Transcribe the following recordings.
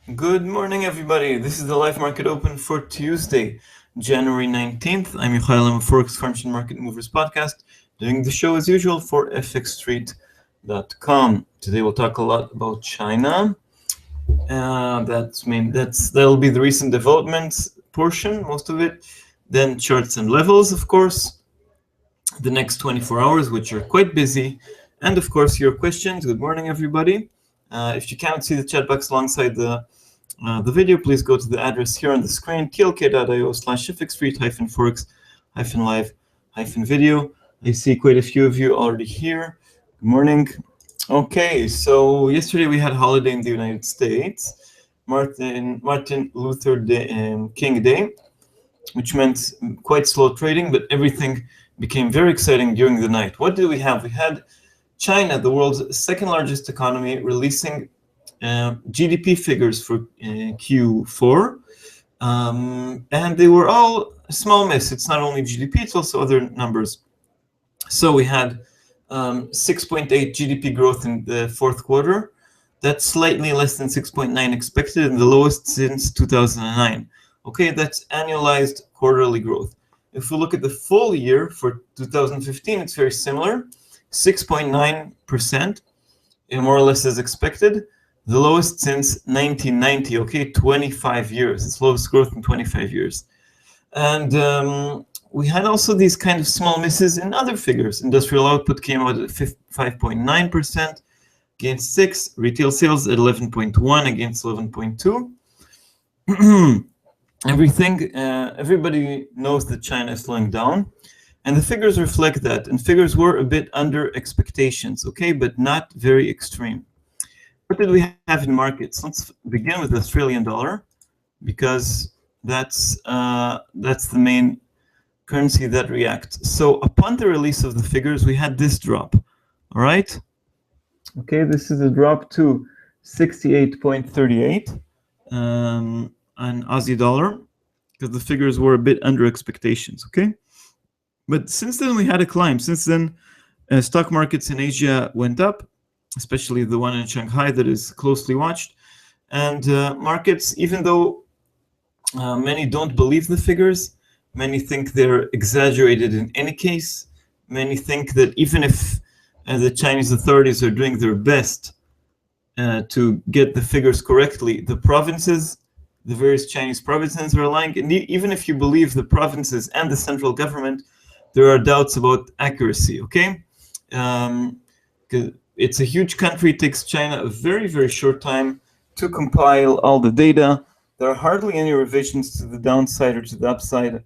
Good morning, everybody. This is the live market open for Tuesday, January 19th. I'm Yohay Elam of Forex Function Market Movers podcast, doing the show as usual for fxstreet.com. Today we'll talk a lot about China. That'll be the recent developments portion, most of it. Then charts and levels, of course. The next 24 hours, which are quite busy. And of course, your questions. Good morning, everybody. If you can't see the chat box alongside the video, please go to the address here on the screen, tlk.io/fxstreet-forex-live-video. I see quite a few of you already here. Good morning. Okay, so yesterday we had a holiday in the United States, Martin Luther King Day, which meant quite slow trading, but everything became very exciting during the night. What did we have? We had China, the world's second largest economy, releasing GDP figures for Q4, and they were all a small miss. It's not only GDP, it's also other numbers. So we had 6.8 GDP growth in the fourth quarter. That's slightly less than 6.9 expected and the lowest since 2009. Okay, that's annualized quarterly growth. If we look at the full year for 2015, it's very similar. 6.9%, more or less as expected, the lowest since 1990, okay, 25 years. It's lowest growth in 25 years. And we had also these kind of small misses in other figures. Industrial output came out at 5.9% against 6, retail sales at 11.1 against 11.2. Everybody knows that China is slowing down. And the figures reflect that. And figures were a bit under expectations, okay, but not very extreme. What did we have in markets? Let's begin with the Australian dollar, because that's the main currency that reacts. So upon the release of the figures, we had this drop, all right? Okay, this is a drop to 68.38 on Aussie dollar, because the figures were a bit under expectations, okay? But since then, we had a climb. Since then, stock markets in Asia went up, especially the one in Shanghai that is closely watched. And markets, even though many don't believe the figures, many think they're exaggerated in any case. Many think that even if the Chinese authorities are doing their best to get the figures correctly, the various Chinese provinces are lying. And even if you believe the provinces and the central government, there are doubts about accuracy, okay? Because it's a huge country. It takes China a very, very short time to compile all the data. There are hardly any revisions to the downside or to the upside.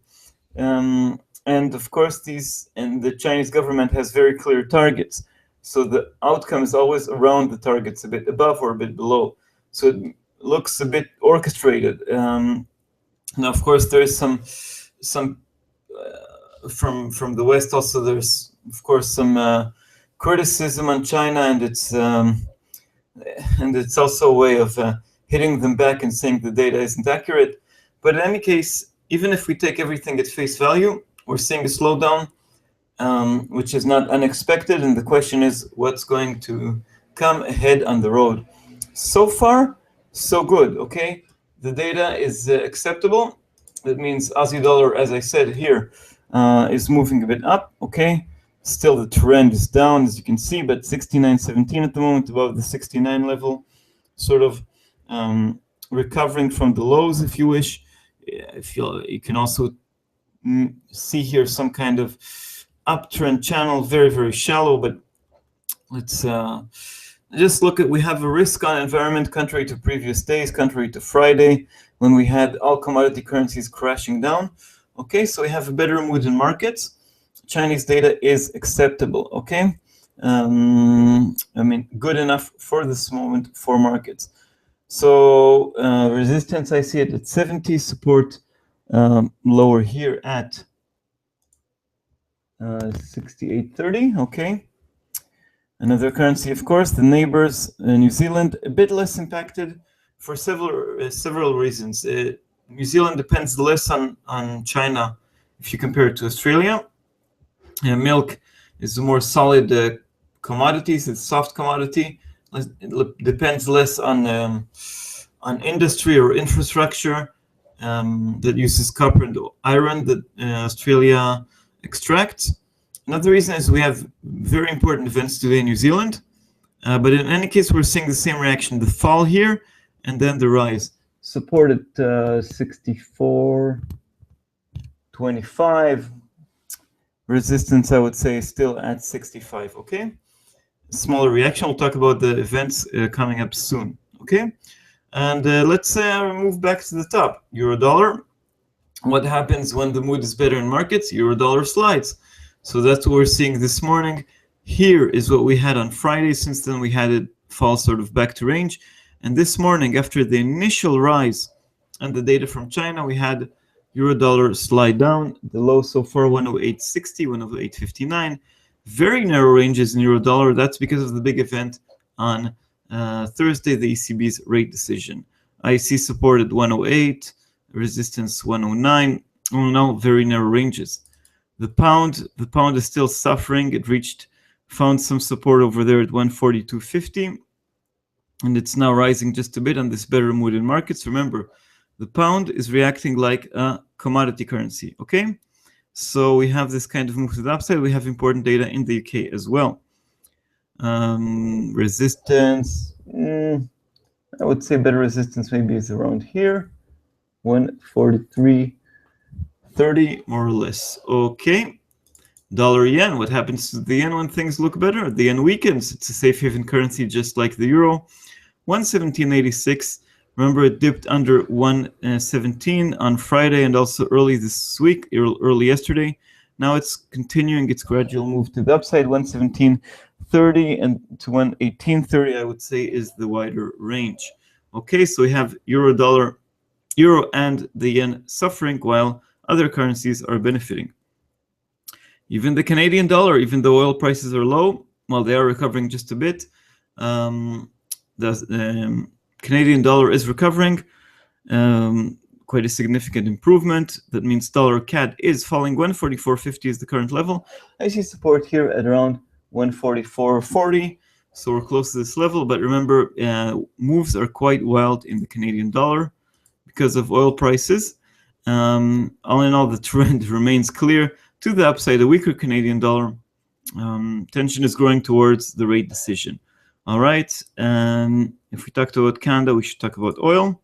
And of course, the Chinese government has very clear targets. So the outcome is always around the targets, a bit above or a bit below. So it looks a bit orchestrated. Now, of course, there is some from the West also. There's of course some criticism on China, and it's also a way of hitting them back and saying the data isn't accurate. But in any case, even if we take everything at face value, we're seeing a slowdown, which is not unexpected. And the question is, what's going to come ahead on the road? So far, so good. Okay, the data is acceptable. That means Aussie dollar, as I said here, is moving a bit up, okay? Still the trend is down, as you can see, but 69.17 at the moment, above the 69 level, sort of recovering from the lows, if you wish. You can also see here some kind of uptrend channel, very, very shallow, but let's just look at, we have a risk on environment contrary to previous days, contrary to Friday, when we had all commodity currencies crashing down. Okay, so we have a better mood in markets. Chinese data is acceptable, okay? I mean, good enough for this moment for markets. So resistance, I see it at 70, support lower here at 68.30, okay? Another currency, of course, the neighbors, New Zealand, a bit less impacted for several reasons. New Zealand depends less on China if you compare it to Australia. Milk is a more solid commodity, it's a soft commodity. It depends less on on industry or infrastructure that uses copper and iron that Australia extracts. Another reason is we have very important events today in New Zealand. But in any case, we're seeing the same reaction, the fall here, and then the rise. Support at 64.25. Resistance, I would say, still at 65, okay? Smaller reaction. We'll talk about the events coming up soon, okay? And let's move back to the top. Euro dollar. What happens when the mood is better in markets? Euro dollar slides. So that's what we're seeing this morning. Here is what we had on Friday. Since then, we had it fall sort of back to range. And this morning, after the initial rise and the data from China, we had euro dollar slide down. The low so far 108.60, 108.59. Very narrow ranges in euro dollar. That's because of the big event on Thursday, the ECB's rate decision. I see support at 108, resistance 109. Oh no, very narrow ranges. The pound is still suffering. It found some support over there at 142.50, and it's now rising just a bit on this better mood in markets. Remember, the pound is reacting like a commodity currency, okay? So we have this kind of move to the upside. We have important data in the UK as well. Resistance, I would say better resistance maybe is around here, 143.30 more or less, okay? Dollar yen, what happens to the yen when things look better? The yen weakens. It's a safe haven currency just like the euro. 117.86. Remember, it dipped under 117 on Friday and also early this week, early yesterday. Now it's continuing its gradual move to the upside. 117.30 and to 118.30, I would say, is the wider range. Okay, so we have euro and the yen suffering while other currencies are benefiting. Even the Canadian dollar, even though oil prices are low, well, they are recovering just a bit. The Canadian dollar is recovering, quite a significant improvement. That means dollar CAD is falling. 144.50 is the current level. I see support here at around 144.40. So we're close to this level. But remember, moves are quite wild in the Canadian dollar because of oil prices. All in all, the trend remains clear. To the upside, a weaker Canadian dollar. Tension is growing towards the rate decision. All right. If we talked about Canada, we should talk about oil.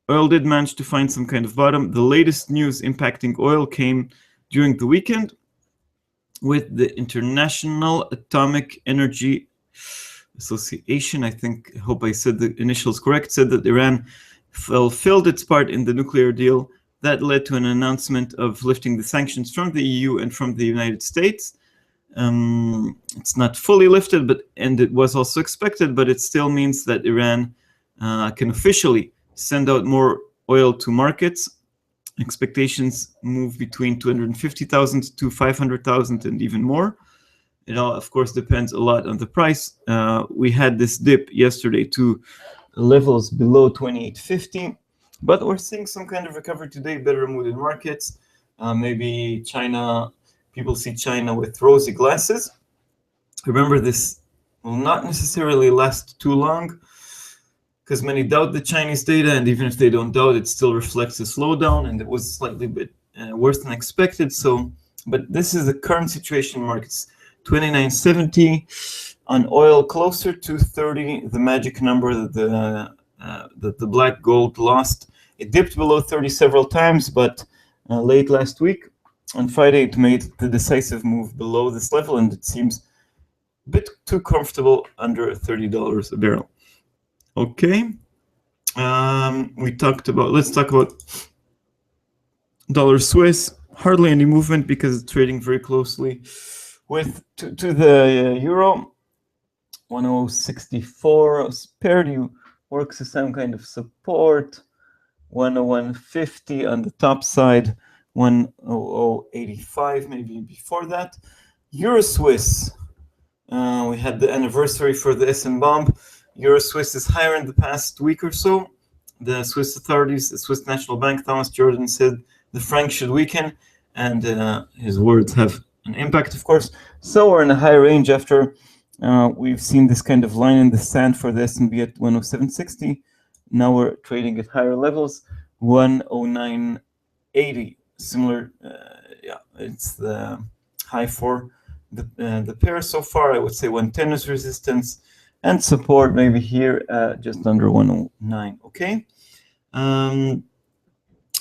Oil did manage to find some kind of bottom. The latest news impacting oil came during the weekend with the International Atomic Energy Association. I hope I said the initials correct, said that Iran fulfilled its part in the nuclear deal. That led to an announcement of lifting the sanctions from the EU and from the United States. It's not fully lifted, and it was also expected, but it still means that Iran can officially send out more oil to markets. Expectations move between 250,000 to 500,000 and even more. It all, of course, depends a lot on the price. We had this dip yesterday to levels below 28.50. But we're seeing some kind of recovery today, better mood in markets. Maybe China, people see China with rosy glasses. Remember, this will not necessarily last too long because many doubt the Chinese data, and even if they don't doubt, it still reflects a slowdown, and it was slightly bit worse than expected. So, but this is the current situation in markets. 29.70 on oil, closer to 30, the magic number that the black gold lost. It dipped below 30 several times, but late last week on Friday it made the decisive move below this level, and it seems a bit too comfortable under $30 a barrel. Okay, let's talk about dollar Swiss. Hardly any movement because it's trading very closely with to the euro. 106.64 parity works as some kind of support. 101.50 on the top side, 100.85 maybe before that. Euro Swiss, we had the anniversary for the SM bomb. Euro Swiss is higher in the past week or so. The Swiss authorities, the Swiss National Bank, Thomas Jordan said the franc should weaken, and his words have an impact, of course. So we're in a high range after we've seen this kind of line in the sand for the S&P at 107.60. Now we're trading at higher levels, 109.80. Similar, yeah, it's the high for the pair so far. I would say 110 is resistance, and support maybe here just under 109. Okay.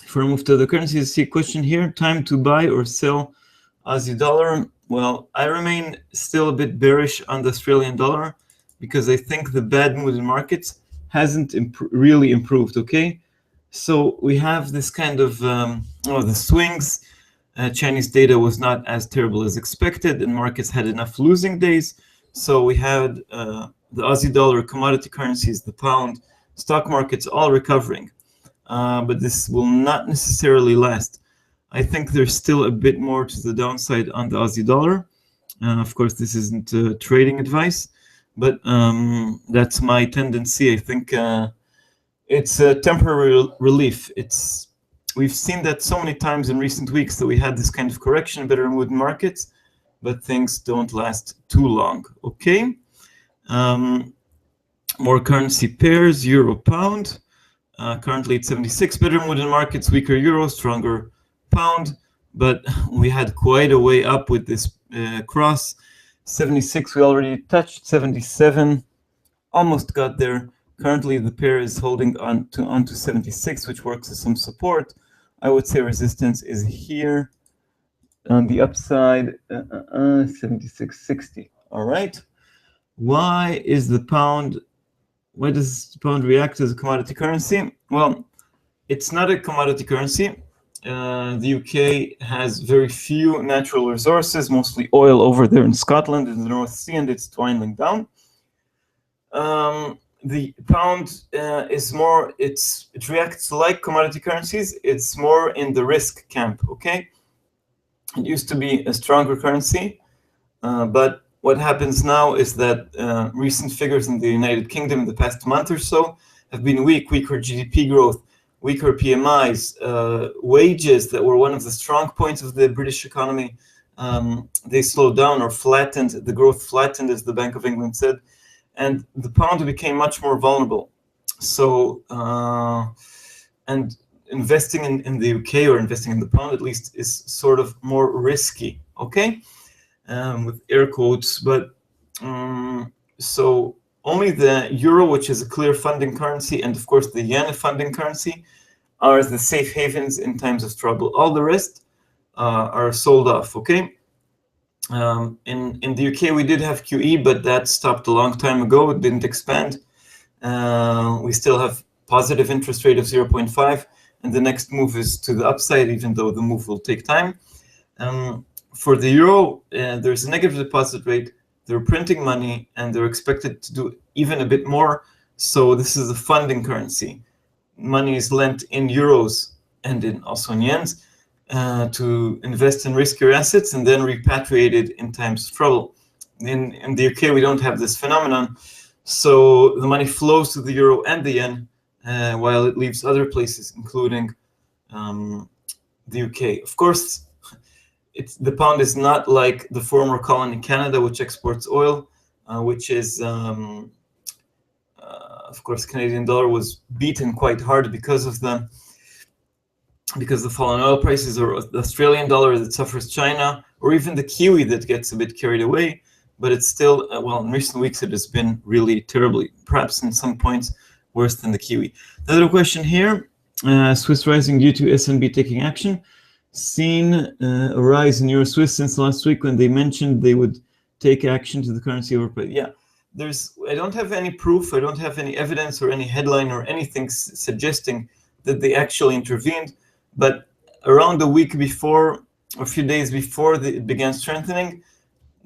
If we move to the currencies, see a question here: time to buy or sell Aussie dollar? Well, I remain still a bit bearish on the Australian dollar because I think the bad mood in markets hasn't really improved. Okay, so we have this kind of the swings. Chinese data was not as terrible as expected, and markets had enough losing days. So we had the Aussie dollar, commodity currencies, the pound, stock markets all recovering. But this will not necessarily last. I think there's still a bit more to the downside on the Aussie dollar. Of course, this isn't trading advice, but that's my tendency. I think it's a temporary relief. We've seen that so many times in recent weeks that we had this kind of correction, better mood in markets, but things don't last too long. Okay. More currency pairs, euro pound. Currently it's 76, better mood in markets, weaker euro, stronger pound, but we had quite a way up with this cross. 76 we already touched, 77 almost got there. Currently the pair is holding on to 76, which works as some support. I would say resistance is here on the upside, 76.60. All right. Why does the pound react as a commodity currency? Well, it's not a commodity currency. The UK has very few natural resources, mostly oil over there in Scotland in the North Sea, and it's dwindling down. The pound is more, it reacts like commodity currencies. It's more in the risk camp, okay? It used to be a stronger currency, but what happens now is that recent figures in the United Kingdom in the past month or so have been weaker GDP growth, weaker PMIs, wages that were one of the strong points of the British economy. They slowed down or flattened, the growth flattened, as the Bank of England said, and the pound became much more vulnerable. So, and investing in the UK, or investing in the pound at least, is sort of more risky, okay? With air quotes, but so only the euro, which is a clear funding currency, and of course the yen, a funding currency, are the safe havens in times of trouble. All the rest are sold off, okay? In the UK, we did have QE, but that stopped a long time ago. It didn't expand. We still have positive interest rate of 0.5, and the next move is to the upside, even though the move will take time. For the euro, there's a negative deposit rate. They're printing money, and they're expected to do even a bit more. So this is a funding currency. Money is lent in euros and also in yens to invest in riskier assets and then repatriated in times of trouble. In the UK, we don't have this phenomenon. So the money flows to the euro and the yen, while it leaves other places, including the UK. Of course, the pound is not like the former colony Canada, which exports oil, which is, of course, Canadian dollar was beaten quite hard because of the fallen oil prices, or the Australian dollar that suffers China, or even the Kiwi that gets a bit carried away. But it's still, well, in recent weeks, it has been really terribly, perhaps in some points, worse than the Kiwi. The other question here, Swiss rising due to SNB taking action. Seen a rise in Euro Swiss since last week when they mentioned they would take action to the currency overplay. Yeah, I don't have any proof, I don't have any evidence or any headline or anything suggesting that they actually intervened. But around a week before, a few days before it began strengthening,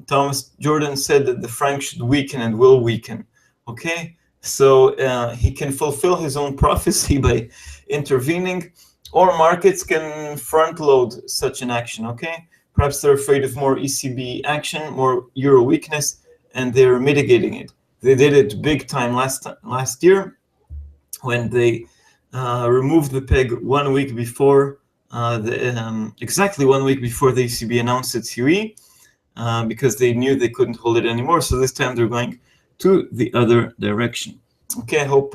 Thomas Jordan said that the franc should weaken and will weaken. Okay, so he can fulfill his own prophecy by intervening, or markets can front load such an action. Okay, perhaps they're afraid of more ECB action, more euro weakness, and they're mitigating it. They did it big time last year when they removed the peg 1 week before exactly 1 week before the ECB announced its QE, because they knew they couldn't hold it anymore. So this time they're going to the other direction. Okay, I hope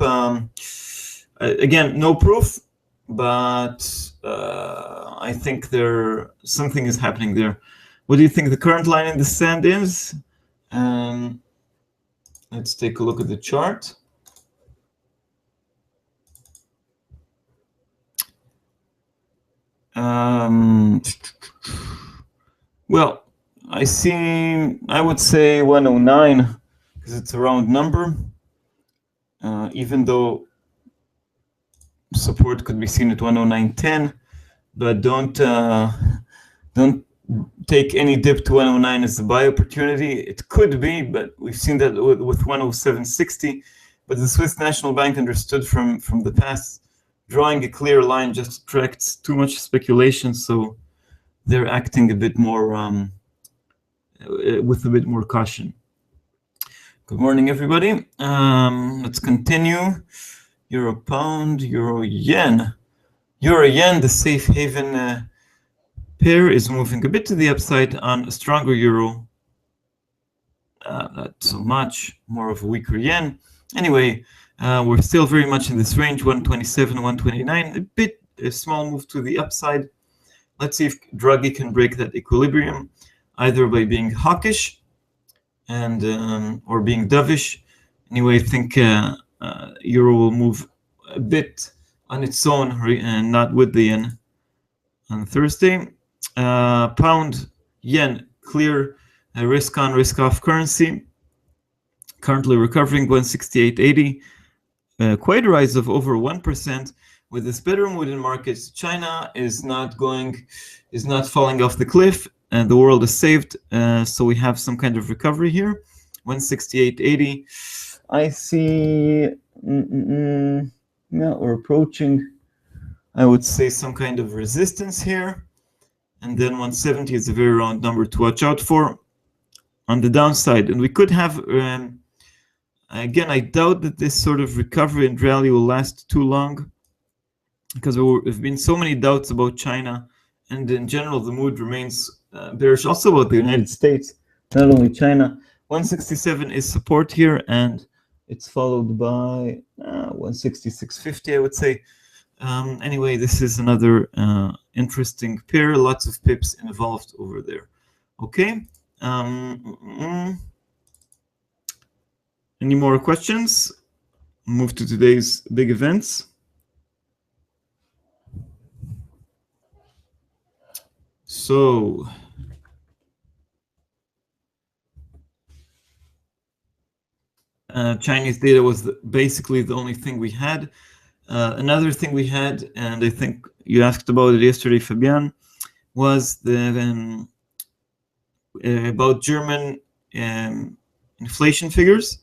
Again, no proof, but I think something is happening there. What do you think the current line in the sand is? Let's take a look at the chart. Well, I would say 109 because it's a round number, even though support could be seen at 109.10, but don't take any dip to 109 as a buy opportunity. It could be, but we've seen that with 107.60. But the Swiss National Bank understood from the past, drawing a clear line just attracts too much speculation, so they're acting a bit more with a bit more caution. Good morning, everybody. Let's continue. Euro pound, euro yen. Euro yen, the safe haven pair, is moving a bit to the upside on a stronger euro. Not so much, more of a weaker yen. Anyway, we're still very much in this range, 127, 129. A small move to the upside. Let's see if Draghi can break that equilibrium, either by being hawkish and or being dovish. Anyway, I think euro will move a bit on its own and not with the yen on Thursday. Pound, yen, clear risk on, risk off currency. Currently recovering 168.80. Quite a rise of over 1%. With this better mood in markets, China is not falling off the cliff, and the world is saved. So we have some kind of recovery here. 168.80. I see. Yeah, we're approaching, I would say, some kind of resistance here, and then 170 is a very round number to watch out for on the downside. And we could have, again, I doubt that this sort of recovery and rally will last too long, because there have been so many doubts about China, and in general the mood remains bearish also about the United States, not only China. 167 is support here, and it's followed by 166.50, I would say. Anyway, this is another interesting pair, lots of pips involved over there. Okay. Any more questions? Move to today's big events. So Chinese data was basically the only thing we had. Another thing we had, and I think you asked about it yesterday, Fabian, was the about German inflation figures.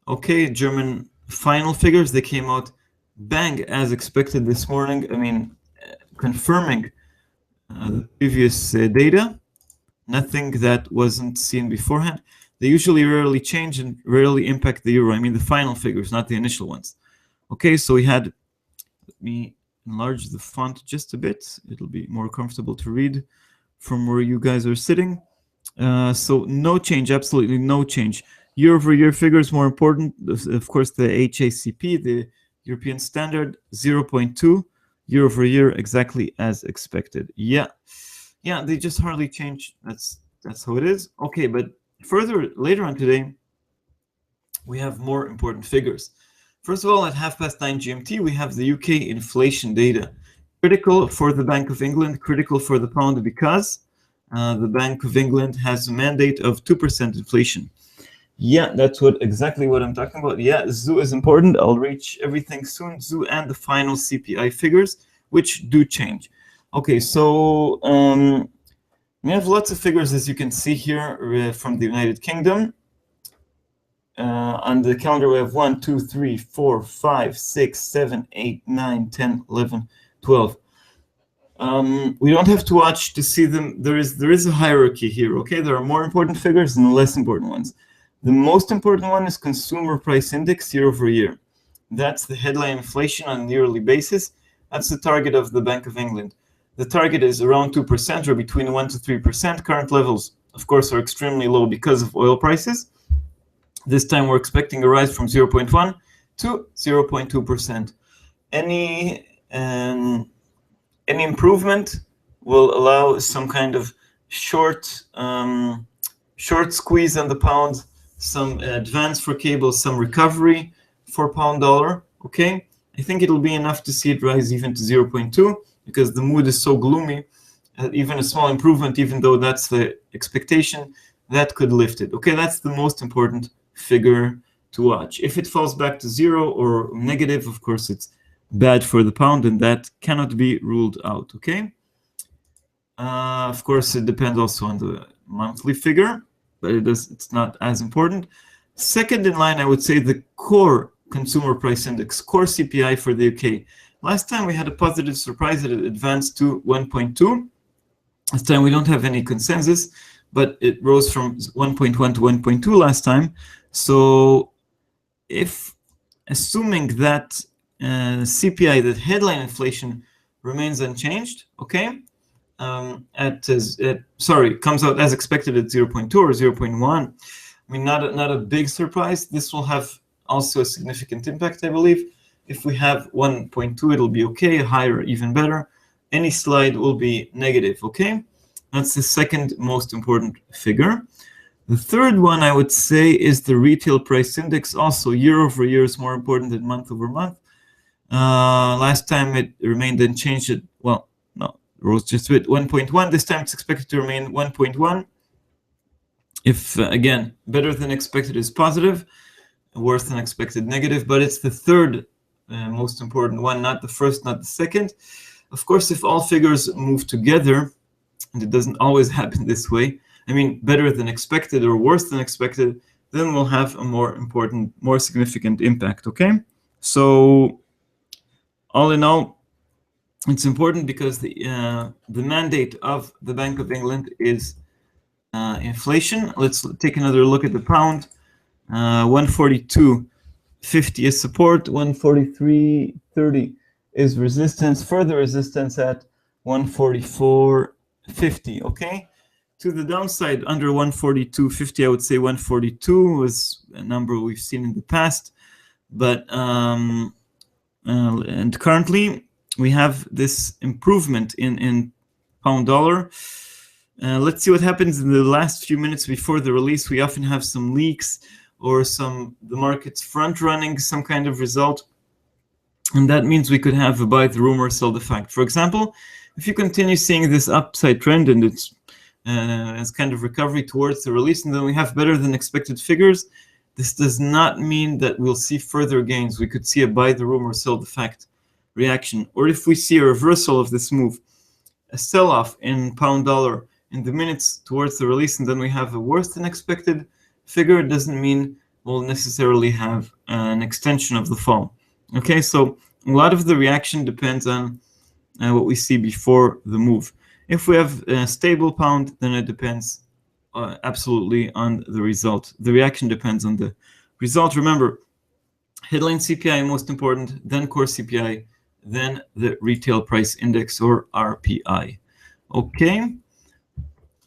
Okay, German final figures, they came out bang as expected this morning. I mean, confirming the previous data, nothing that wasn't seen beforehand. They usually rarely change and rarely impact the euro. I mean, the final figures, not the initial ones. Okay, so we had, let me enlarge the font just a bit. It'll be more comfortable to read from where you guys are sitting. So no change, absolutely no change. Year-over-year figures more important. Of course, the HACP, the European standard, 0.2. Year-over-year, exactly as expected. Yeah, they just hardly change. That's how it is. Okay, but further later on today, we have more important figures. First of all, at 9:30 GMT, we have the UK inflation data. Critical for the Bank of England, critical for the pound, because the Bank of England has a mandate of 2% inflation. Yeah, that's exactly what I'm talking about. Yeah, ZU is important. I'll reach everything soon. ZU and the final CPI figures, which do change. Okay, so we have lots of figures, as you can see here, from the United Kingdom. On the calendar, we have 1, 2, 3, 4, 5, 6, 7, 8, 9, 10, 11, 12. We don't have to watch to see them. There is a hierarchy here. Okay, there are more important figures and less important ones. The most important one is consumer price index year over year. That's the headline inflation on a yearly basis. That's the target of the Bank of England. The target is around 2% or between 1 to 3%. Current levels, of course, are extremely low because of oil prices. This time we're expecting a rise from 0.1 to 0.2%. any improvement will allow some kind of short squeeze on the pound, some advance for cable, some recovery for pound dollar. Okay, I think it'll be enough to see it rise even to 0.2 because the mood is so gloomy. Even a small improvement, even though that's the expectation, that could lift it. Okay, that's the most important figure to watch. If it falls back to 0 or negative, of course, it's bad for the pound, and that cannot be ruled out. Okay. Of course, it depends also on the monthly figure, but it's not as important. Second in line, I would say the core consumer price index, core CPI for the UK. Last time we had a positive surprise that it advanced to 1.2. This time we don't have any consensus, but it rose from 1.1 to 1.2 last time. So if assuming that CPI, that headline inflation, remains unchanged, okay, comes out as expected at 0.2 or 0.1. I mean, not a big surprise. This will have also a significant impact, I believe. If we have 1.2, it'll be okay. Higher, even better. Any slide will be negative, okay? That's the second most important figure. The third one, I would say, is the retail price index. Also, year over year is more important than month over month. Last time it remained unchanged at, well, no, rose just a bit, 1.1. This time it's expected to remain 1.1. If, again, better than expected is positive, worse than expected negative, but it's the third most important one, not the first, not the second. Of course, if all figures move together, and it doesn't always happen this way, I mean, better than expected or worse than expected, then we'll have a more important, more significant impact, okay? So, all in all, it's important because the mandate of the Bank of England is inflation. Let's take another look at the pound. 142.50 is support, 143.30 is resistance, further resistance at 144.50, okay? To the downside, under 142.50, I would say 142 was a number we've seen in the past, but and currently we have this improvement in pound dollar. Let's see what happens in the last few minutes before the release. We often have some leaks or the market's front running some kind of result, and that means we could have a buy the rumor, sell the fact. For example, if you continue seeing this upside trend and it's as kind of recovery towards the release, and then we have better than expected figures, this does not mean that we'll see further gains. We could see a buy the rumor, sell the fact reaction. Or if we see a reversal of this move, a sell-off in pound dollar in the minutes towards the release, and then we have a worse than expected figure, it doesn't mean we'll necessarily have an extension of the fall. Okay, so a lot of the reaction depends on what we see before the move. If we have a stable pound, then it depends absolutely on the result. The reaction depends on the result. Remember, headline CPI most important, then core CPI, then the retail price index or RPI. Okay.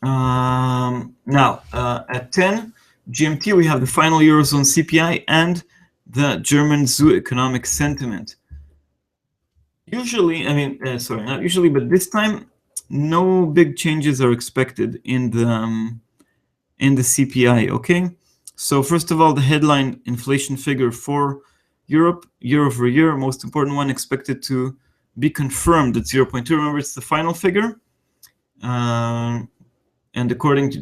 Now at 10 GMT, we have the final Eurozone CPI and the German ZU economic sentiment. Usually, I mean, sorry, not usually, but this time, no big changes are expected in the CPI. Okay, so first of all, the headline inflation figure for Europe year over year, most important one, expected to be confirmed at 0.2. Remember, it's the final figure, and according to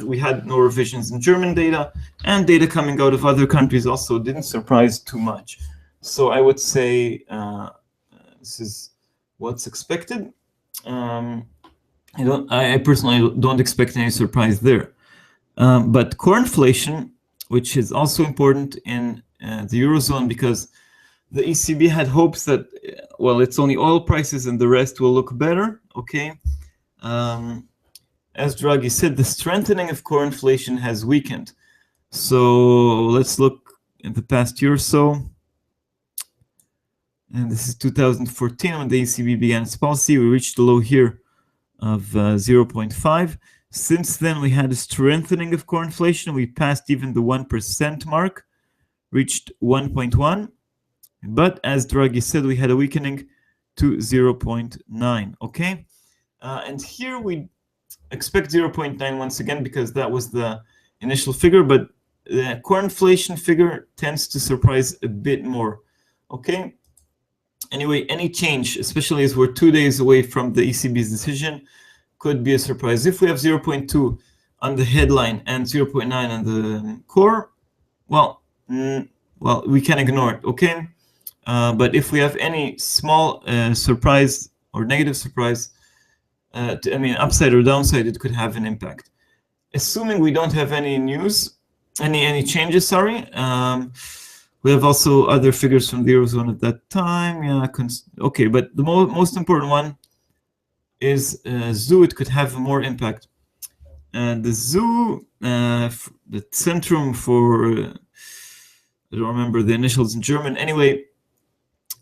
we had no revisions in German data, and data coming out of other countries also didn't surprise too much. So I would say this is what's expected. I personally don't expect any surprise there. But core inflation, which is also important in the Eurozone, because the ECB had hopes that, well, it's only oil prices and the rest will look better, okay? As Draghi said, the strengthening of core inflation has weakened. So let's look at the past year or so. And this is 2014 when the ECB began its policy. We reached a low here of 0.5. Since then, we had a strengthening of core inflation. We passed even the 1% mark, reached 1.1. But as Draghi said, we had a weakening to 0.9, okay? And here we expect 0.9 once again because that was the initial figure, but the core inflation figure tends to surprise a bit more, okay? Anyway, any change, especially as we're 2 days away from the ECB's decision, could be a surprise. If we have 0.2 on the headline and 0.9 on the core, well, we can ignore it, okay? But if we have any small surprise or negative surprise, I mean, upside or downside, it could have an impact. Assuming we don't have any news, any changes, sorry. We have also other figures from the Eurozone at that time. Yeah, okay, but the most important one is ZOO. It could have more impact. The ZOO, the Centrum for, I don't remember the initials in German. Anyway,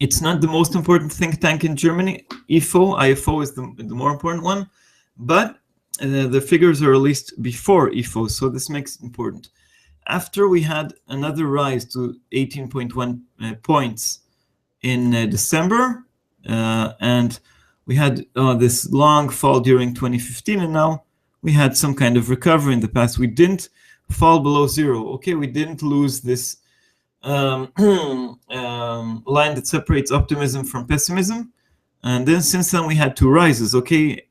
it's not the most important think tank in Germany. IFO is the more important one, but the figures are released before IFO, so this makes it important. After we had another rise to 18.1 points in December, and we had this long fall during 2015, and now we had some kind of recovery in the past. We didn't fall below zero, okay? We didn't lose this line that separates optimism from pessimism. And then since then we had two rises, okay?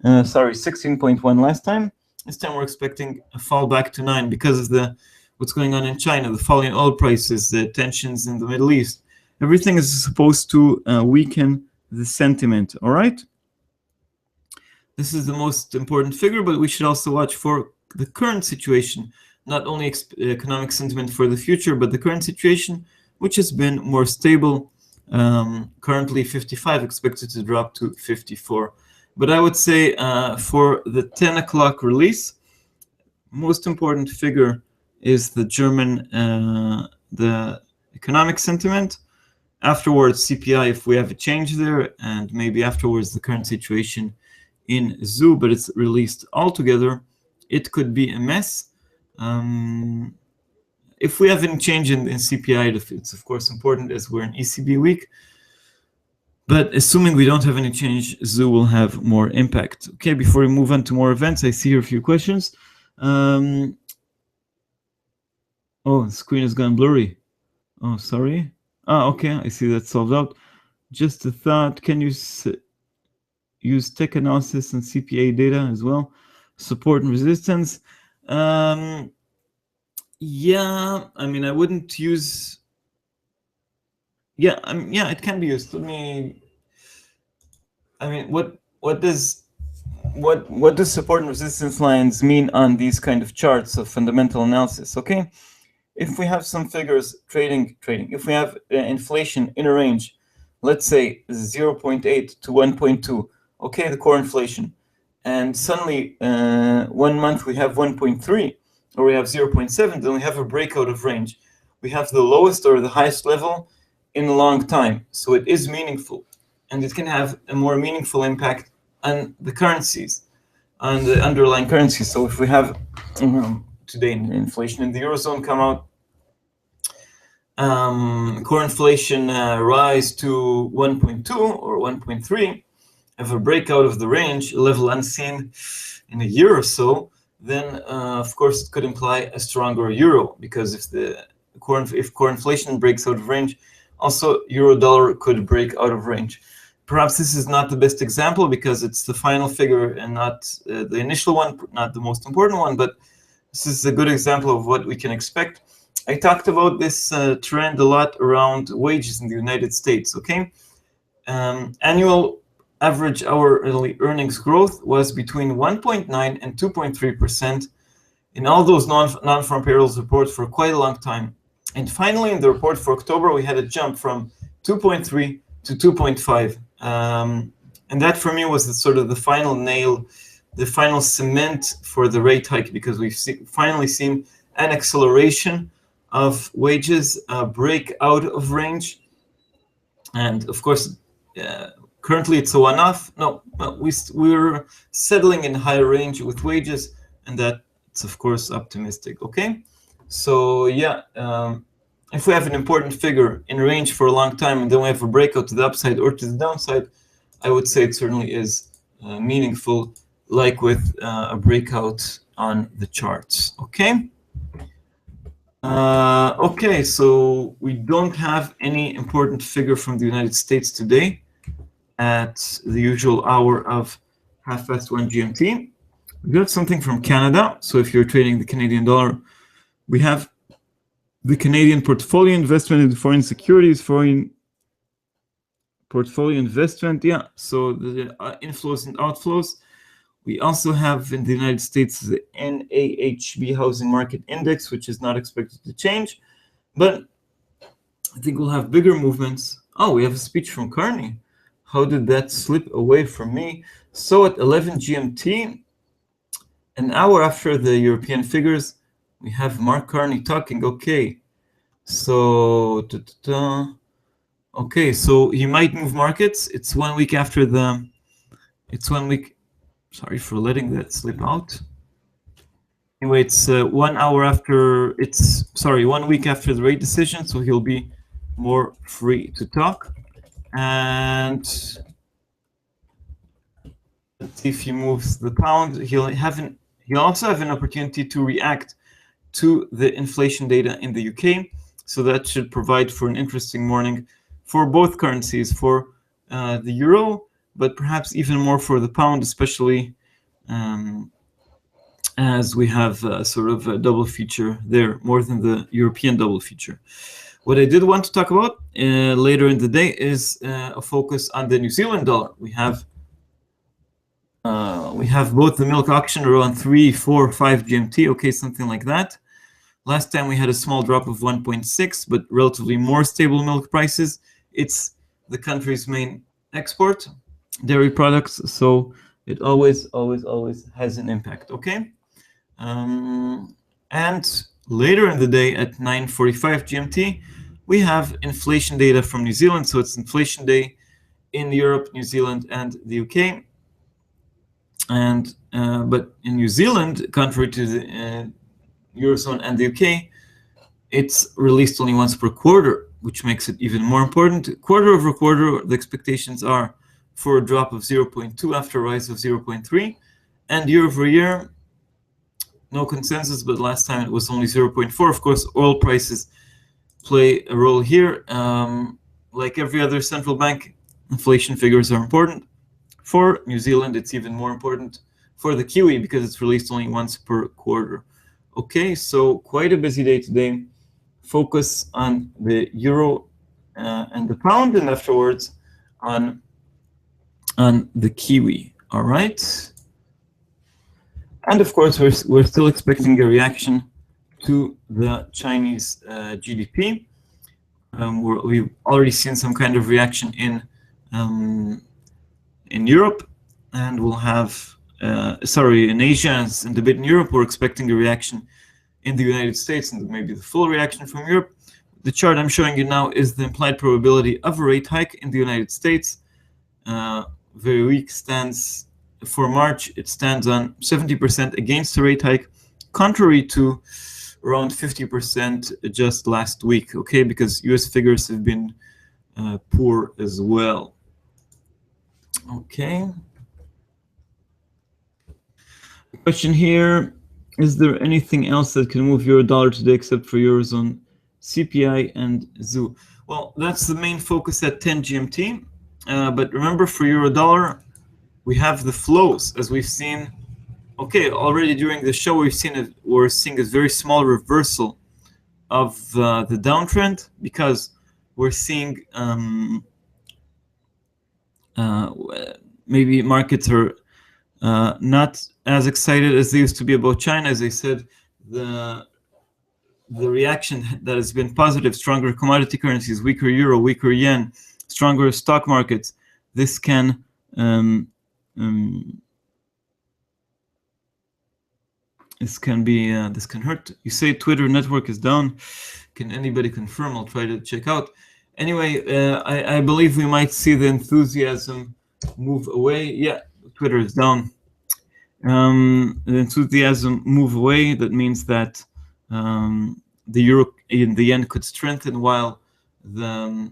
Sorry, 16.1 last time. This time we're expecting a fall back to 9 because of what's going on in China, the falling oil prices, the tensions in the Middle East. Everything is supposed to weaken the sentiment, all right? This is the most important figure, but we should also watch for the current situation, not only economic sentiment for the future, but the current situation, which has been more stable. Currently 55, expected to drop to 54. But I would say for the 10 o'clock release, most important figure is the German, the economic sentiment. Afterwards, CPI, if we have a change there, and maybe afterwards the current situation in ZOO, but it's released all together. It could be a mess. If we have any change in CPI, it's of course important as we're in ECB week. But assuming we don't have any change, ZOO will have more impact. Okay, before we move on to more events, I see here a few questions. Oh, the screen has gone blurry. Oh, sorry. Okay, I see that's solved out. Just a thought, can you use tech analysis and CPA data as well? Support and resistance. Yeah, I mean, I wouldn't use. Yeah, yeah, it can be used. Let me. I mean, what does support and resistance lines mean on these kind of charts of fundamental analysis? Okay, if we have some figures trading, if we have inflation in a range, let's say 0.8 to 1.2, okay, the core inflation, and suddenly 1 month we have 1.3 or we have 0.7, then we have a breakout of range. We have the lowest or the highest level in a long time, so it is meaningful, and it can have a more meaningful impact on the currencies, on the underlying currencies. So if we have today inflation in the Eurozone come out, core inflation rise to 1.2 or 1.3, have a breakout of the range, a level unseen in a year or so, then of course it could imply a stronger euro, because if core inflation breaks out of range, also euro dollar could break out of range. Perhaps this is not the best example because it's the final figure and not the initial one, not the most important one, but this is a good example of what we can expect. I talked about this trend a lot around wages in the United States, okay? Annual average hourly earnings growth was between 1.9 and 2.3% in all those non-farm payrolls reports for quite a long time. And finally, in the report for October, we had a jump from 2.3 to 2.5. And that for me was the final nail, the final cement for the rate hike, because we've finally seen an acceleration of wages break out of range. And of course, currently it's a one-off. No, we're settling in higher range with wages, and that's of course optimistic. Okay, so yeah, if we have an important figure in range for a long time and then we have a breakout to the upside or to the downside, I would say it certainly is meaningful, like with a breakout on the charts. Okay. Okay, so we don't have any important figure from the United States today at the usual hour of 1:30 GMT. We got something from Canada. So if you're trading the Canadian dollar, we have the Canadian portfolio investment in foreign securities, foreign portfolio investment. Yeah, so the inflows and outflows. We also have in the United States the NAHB housing market index, which is not expected to change, but I think we'll have bigger movements. Oh, we have a speech from Carney. How did that slip away from me? So at 11 GMT, an hour after the European figures, we have Mark Carney talking. Okay, so okay, so he might move markets. It's 1 week after the. It's 1 week. Sorry for letting that slip out. Anyway, it's 1 hour after. It's 1 week after the rate decision, so he'll be more free to talk. And let's see if he moves the pound. He'll also have an opportunity to react to the inflation data in the UK. So that should provide for an interesting morning for both currencies, for the euro, but perhaps even more for the pound, especially as we have sort of a double feature there, more than the European double feature. What I did want to talk about later in the day is a focus on the New Zealand dollar. We have both the milk auction around 3, 4, 5 GMT, okay, something like that. Last time we had a small drop of 1.6, but relatively more stable milk prices. It's the country's main export, dairy products, so it always has an impact, okay? And later in the day at 9:45 GMT, we have inflation data from New Zealand. So it's inflation day in Europe, New Zealand, and the UK. And but in New Zealand, contrary to the Eurozone and the UK, it's released only once per quarter, which makes it even more important. Quarter over quarter, the expectations are for a drop of 0.2 after a rise of 0.3, and year over year, no consensus, but last time it was only 0.4. Of course, oil prices play a role here. Like every other central bank, inflation figures are important. For New Zealand, it's even more important for the Kiwi because it's released only once per quarter. Okay, so quite a busy day today. Focus on the euro and the pound, and afterwards on the Kiwi. All right. And of course, we're still expecting a reaction to the Chinese GDP. We've already seen some kind of reaction in Europe, and we'll have in Asia and a bit in Europe. We're expecting a reaction in the United States and maybe the full reaction from Europe. The chart I'm showing you now is the implied probability of a rate hike in the United States. Very weak stance for March. It stands on 70% against the rate hike, contrary to around 50% just last week, okay, because US figures have been poor as well. Okay. Question here, is there anything else that can move euro dollar today except for Eurozone CPI and ZU? Well, that's the main focus at 10 GMT. But remember, for euro dollar, we have the flows, as we've seen. Okay, already during the show, we're seeing a very small reversal of the downtrend because we're seeing maybe markets are not as excited as they used to be about China. As I said, the reaction that has been positive, stronger commodity currencies, weaker euro, weaker yen, stronger stock markets. This can this can hurt. You say Twitter network is down. Can anybody confirm? I'll try to check out. Anyway, I believe we might see the enthusiasm move away. Yeah, Twitter is down. The enthusiasm move away. That means that the euro in the yen could strengthen while the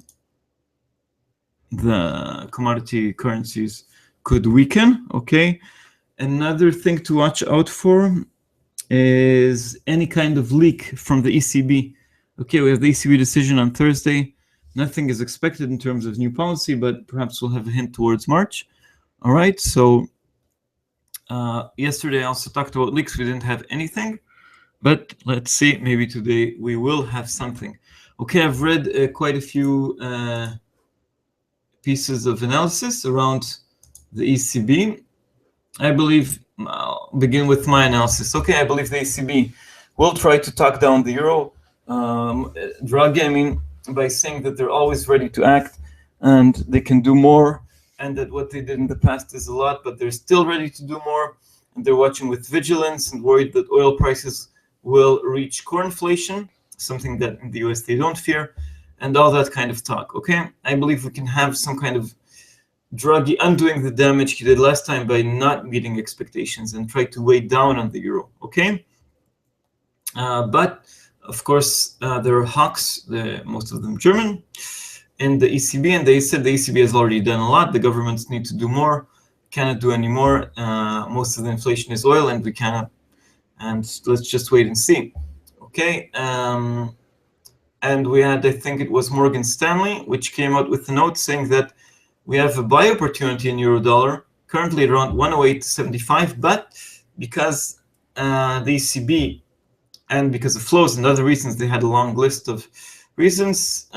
commodity currencies could weaken. Okay, another thing to watch out for is any kind of leak from the ECB. Okay, we have the ECB decision on Thursday. Nothing is expected in terms of new policy, but perhaps we'll have a hint towards March. All right, so yesterday I also talked about leaks. We didn't have anything, but let's see, maybe today we will have something. Okay, I've read quite a few pieces of analysis around the ECB. I believe, I'll begin with my analysis. Okay, I believe the ECB will try to talk down the euro. Draghi, I mean, by saying that they're always ready to act and they can do more, and that what they did in the past is a lot, but they're still ready to do more. And they're watching with vigilance and worried that oil prices will reach core inflation, something that in the US they don't fear, and all that kind of talk. Okay, I believe we can have some kind of Draghi undoing the damage he did last time by not meeting expectations and try to weigh down on the euro. Okay, but of course there are hawks, most of them German, in the ECB, and they said the ECB has already done a lot. The governments need to do more, cannot do any more. Most of the inflation is oil, and we cannot. And let's just wait and see. Okay. And we had, I think it was Morgan Stanley, which came out with a note saying that we have a buy opportunity in euro dollar, currently around 108.75, but because the ECB and because of flows and other reasons, they had a long list of reasons.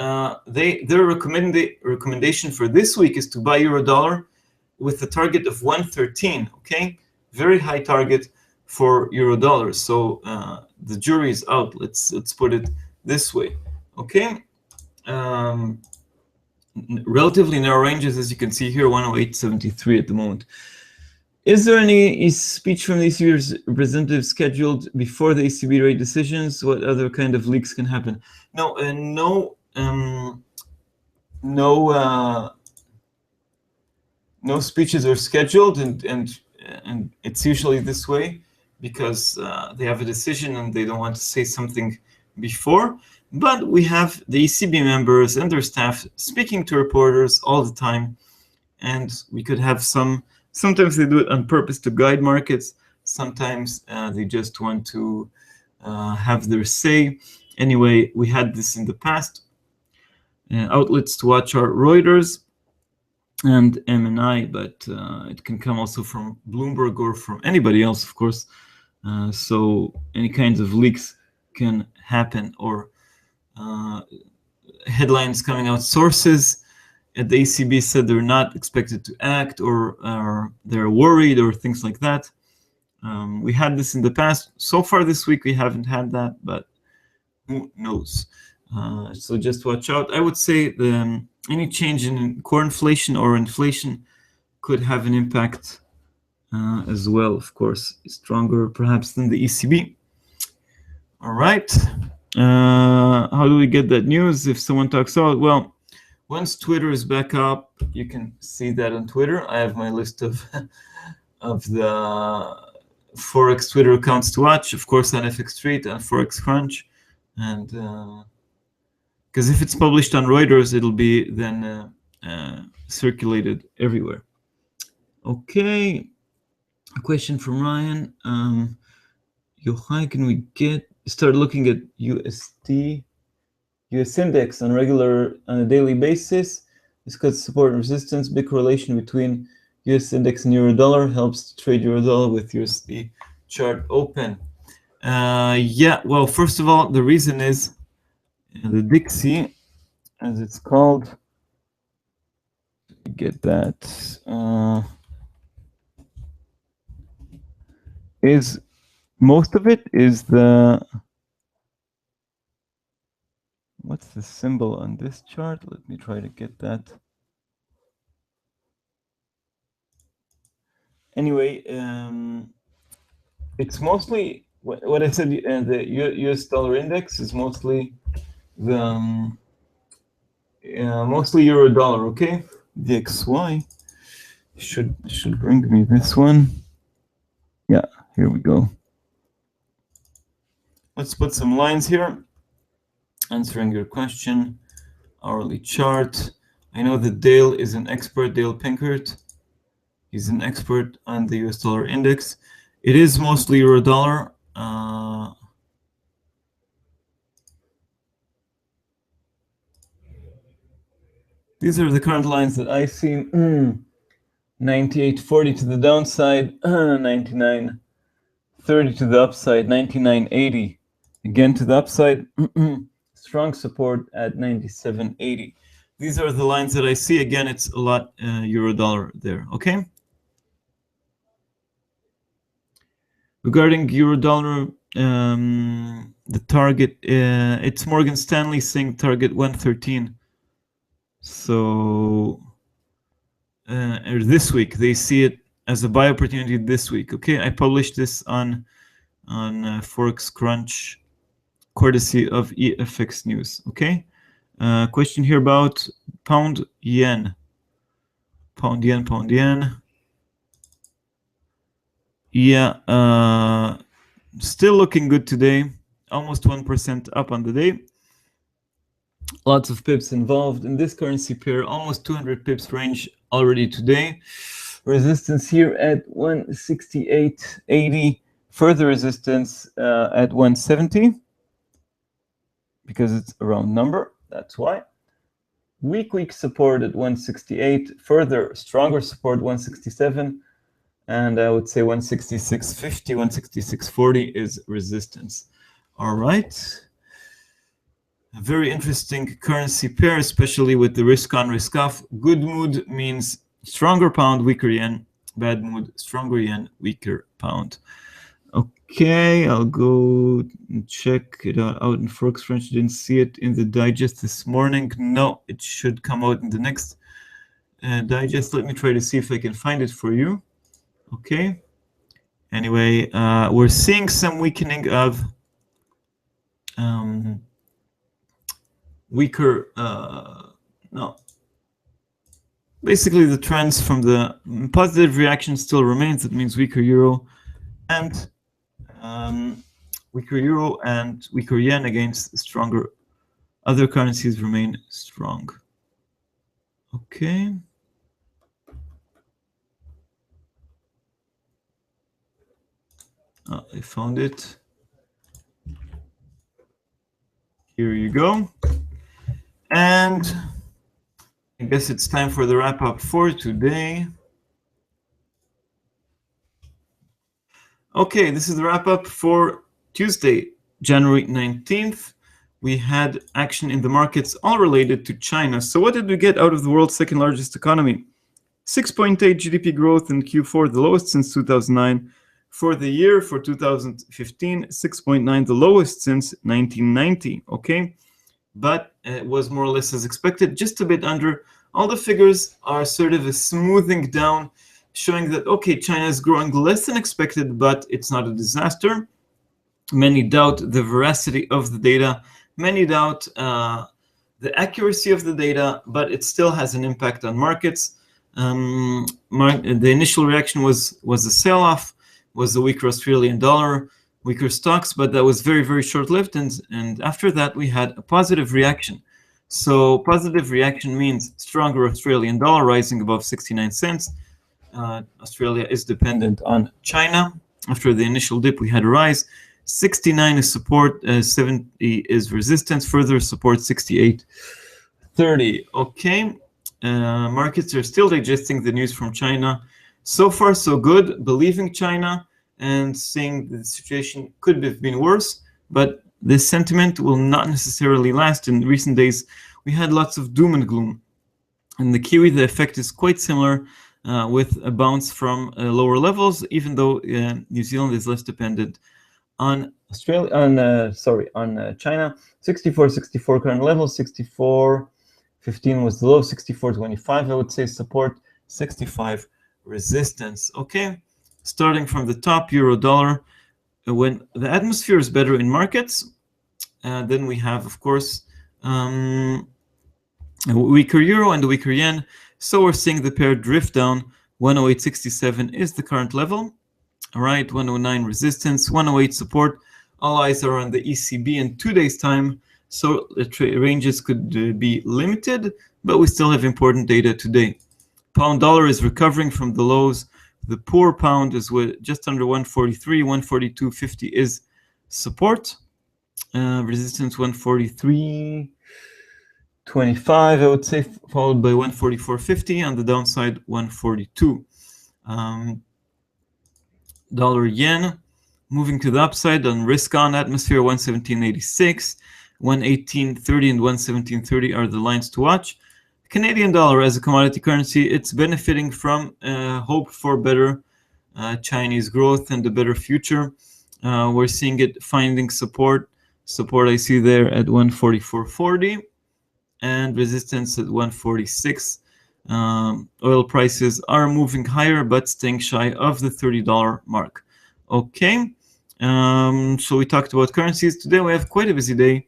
Their recommendation for this week is to buy euro dollar with a target of 113. Okay, very high target for euro dollar. So the jury is out. Let's put it this way. Okay. Relatively narrow ranges, as you can see here, 108.73 at the moment. Is there any speech from the ECB representative scheduled before the ECB rate decisions? What other kind of leaks can happen? No, no speeches are scheduled, and it's usually this way because they have a decision and they don't want to say something before. But we have the ECB members and their staff speaking to reporters all the time, and we could have sometimes they do it on purpose to guide markets, sometimes they just want to have their say. Anyway, we had this in the past. Outlets to watch are Reuters and MNI, but it can come also from Bloomberg or from anybody else, of course. So any kinds of leaks can happen, or headlines coming out. Sources at the ECB said they're not expected to act, or they're worried, or things like that. We had this in the past. So far this week we haven't had that, but who knows? So just watch out. I would say any change in core inflation or inflation could have an impact as well, of course, stronger perhaps than the ECB. All right. How do we get that news? If someone talks out, well, once Twitter is back up, you can see that on Twitter. I have my list of the Forex Twitter accounts to watch, of course, on FX Street and Forex Crunch, and because if it's published on Reuters, it'll be then circulated everywhere. Okay, a question from Ryan. Yohay, can we start looking at USD, US index on a daily basis? This cuts support and resistance. Big correlation between US index and euro dollar, helps to trade euro dollar with USD chart open. Yeah, well, first of all, the reason is the Dixie, as it's called. Get that. Is most of it is what's the symbol on this chart? Let me try to get that. Anyway, it's mostly what I said. The US dollar index is mostly the mostly euro dollar. Okay, the XY should bring me this one. Yeah, here we go. Let's put some lines here. answering your question. Hourly chart. I know that Dale is an expert, Dale Pinkert. He's an expert on the US dollar index. It is mostly euro dollar. These are the current lines that I see. 98.40 to the downside, 99.30 to the upside, 99.80 again to the upside. Strong support at 97.80. These are the lines that I see. Again, it's a lot euro dollar there. Okay. Regarding euro dollar, the target, it's Morgan Stanley saying target 113. So this week they see it as a buy opportunity this week. Okay, I published this on Forex Crunch, courtesy of EFX News. Okay, question here about pound yen. Pound yen. Yeah, still looking good today. Almost 1% up on the day. Lots of pips involved in this currency pair. Almost 200 pips range already today. Resistance here at 168.80. Further resistance at 170 because it's a round number. That's why. Week support at 168. Further stronger support 167. And I would say 166.50, 166.40 is resistance. All right. A very interesting currency pair, especially with the risk on, risk off. Good mood means stronger pound, weaker yen. Bad mood, stronger yen, weaker pound. Okay, I'll go and check it out in Forex French. Didn't see it in the digest this morning. No, it should come out in the next digest. Let me try to see if I can find it for you. Okay. Anyway, we're seeing some weakening of weaker, no. Basically, the trends from the positive reaction still remains. That means weaker euro and weaker yen against stronger other currencies remain strong. Okay. I found it. Here you go. And I guess it's time for the wrap up for today. Okay, this is the wrap up for Tuesday, January 19th. We had action in the markets all related to China. So what did we get out of the world's second largest economy? 6.8 GDP growth in Q4, the lowest since 2009. For the year, for 2015, 6.9, the lowest since 1990, okay? But it was more or less as expected, just a bit under. All the figures are sort of a smoothing down, showing that, okay, China is growing less than expected, but it's not a disaster. Many doubt the veracity of the data. Many doubt the accuracy of the data, but it still has an impact on markets. The initial reaction was a sell-off, was the weaker Australian dollar, weaker stocks, but that was very, very short-lived. And after that, we had a positive reaction. So positive reaction means stronger Australian dollar rising above 69 cents. Australia is dependent on China. After the initial dip, we had a rise. 69 is support, 70 is resistance, further support 68.30. Okay, markets are still digesting the news from China. So far, so good, believing China and seeing the situation could have been worse, but this sentiment will not necessarily last. In recent days, we had lots of doom and gloom. In the Kiwi, the effect is quite similar, with a bounce from lower levels, even though New Zealand is less dependent on China. 64.64 current level, 64.15 was the low, 64.25 I would say support, 65 resistance. Okay, starting from the top, euro dollar. When the atmosphere is better in markets, then we have, of course, a weaker euro and a weaker yen. So we're seeing the pair drift down. 108.67 is the current level. All right, 109 resistance, 108 support. All eyes are on the ECB in 2 days' time. So the ranges could be limited, but we still have important data today. Pound dollar is recovering from the lows. The poor pound is with just under 143, 142.50 is support. Resistance 143.25, I would say, followed by 144.50. On the downside, 142. Dollar yen moving to the upside on risk on atmosphere 117.86, 118.30 and 117.30 are the lines to watch. Canadian dollar as a commodity currency, it's benefiting from hope for better Chinese growth and a better future. We're seeing it finding support I see there at 144.40 and resistance at 146. Oil prices are moving higher but staying shy of the $30 mark. Okay, so we talked about currencies. Today we have quite a busy day.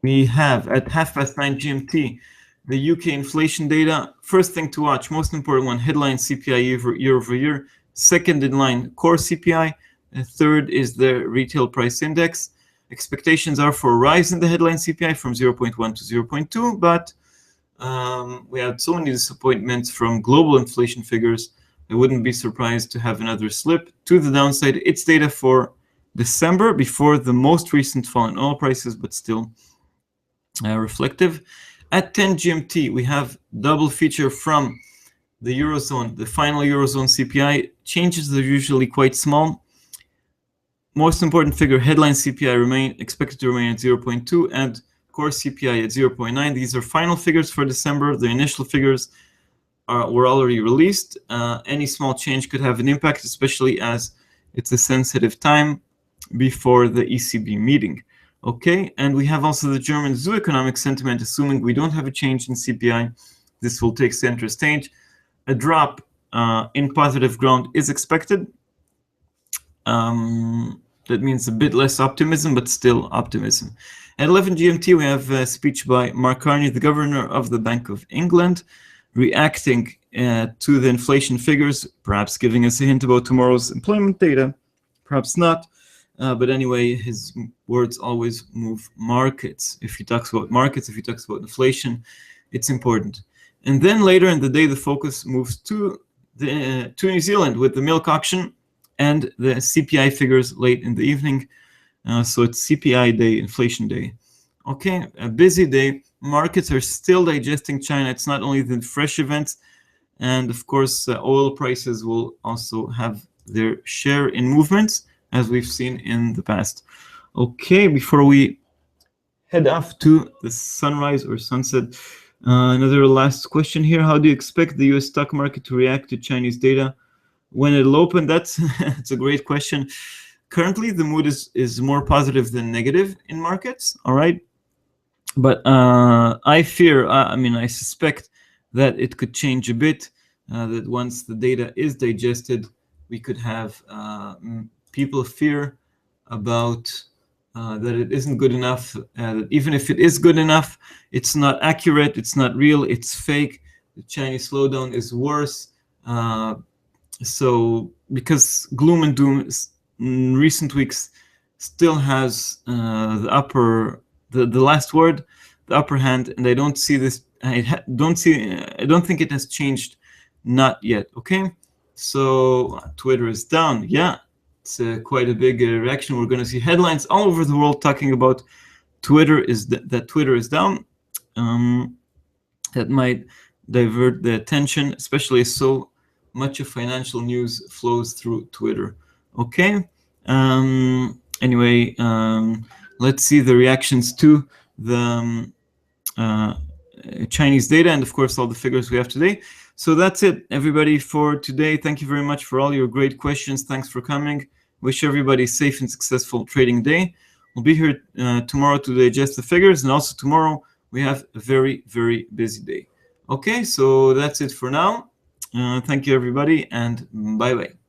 We have at 9:30 GMT the UK inflation data. First thing to watch, most important one, headline CPI year over year. Second in line, core CPI. And third is the retail price index. Expectations are for a rise in the headline CPI from 0.1 to 0.2, but we had so many disappointments from global inflation figures. I wouldn't be surprised to have another slip to the downside. It's data for December before the most recent fall in oil prices, but still reflective. At 10 GMT, we have double feature from the Eurozone. The final Eurozone CPI changes are usually quite small. Most important figure, headline CPI expected to remain at 0.2 and core CPI at 0.9. These are final figures for December. The initial figures were already released. Any small change could have an impact, especially as it's a sensitive time before the ECB meeting. Okay, and we have also the German zoo economic sentiment, assuming we don't have a change in CPI. This will take center stage. A drop in positive ground is expected. That means a bit less optimism, but still optimism. At 11 GMT, we have a speech by Mark Carney, the governor of the Bank of England, reacting to the inflation figures, perhaps giving us a hint about tomorrow's employment data, perhaps not. But anyway, his words always move markets. If he talks about markets, if he talks about inflation, it's important. And then later in the day, the focus moves to New Zealand with the milk auction and the CPI figures late in the evening. So it's CPI day, inflation day. Okay, a busy day. Markets are still digesting China. It's not only the fresh events. And of course, oil prices will also have their share in movements, as we've seen in the past. Okay, before we head off to the sunrise or sunset, another last question here. How do you expect the US stock market to react to Chinese data when it'll open? That's a great question. Currently, the mood is more positive than negative in markets, all right? But I fear, I suspect that it could change a bit, that once the data is digested, we could have people fear about that it isn't good enough, that even if it is good enough, it's not accurate, it's not real, it's fake. The Chinese slowdown is worse. So because gloom and doom in recent weeks still has the last word, the upper hand, and I don't see this. I don't think it has changed, not yet. Okay, so Twitter is down. Yeah, it's quite a big reaction. We're going to see headlines all over the world talking about Twitter is that Twitter is down. That might divert the attention, especially as so much of financial news flows through Twitter. Okay. Anyway, let's see the reactions to the Chinese data and, of course, all the figures we have today. So that's it, everybody, for today. Thank you very much for all your great questions. Thanks for coming. Wish everybody a safe and successful trading day. We'll be here tomorrow to digest the figures, and also tomorrow we have a very, very busy day. Okay, so that's it for now. Thank you, everybody, and bye-bye.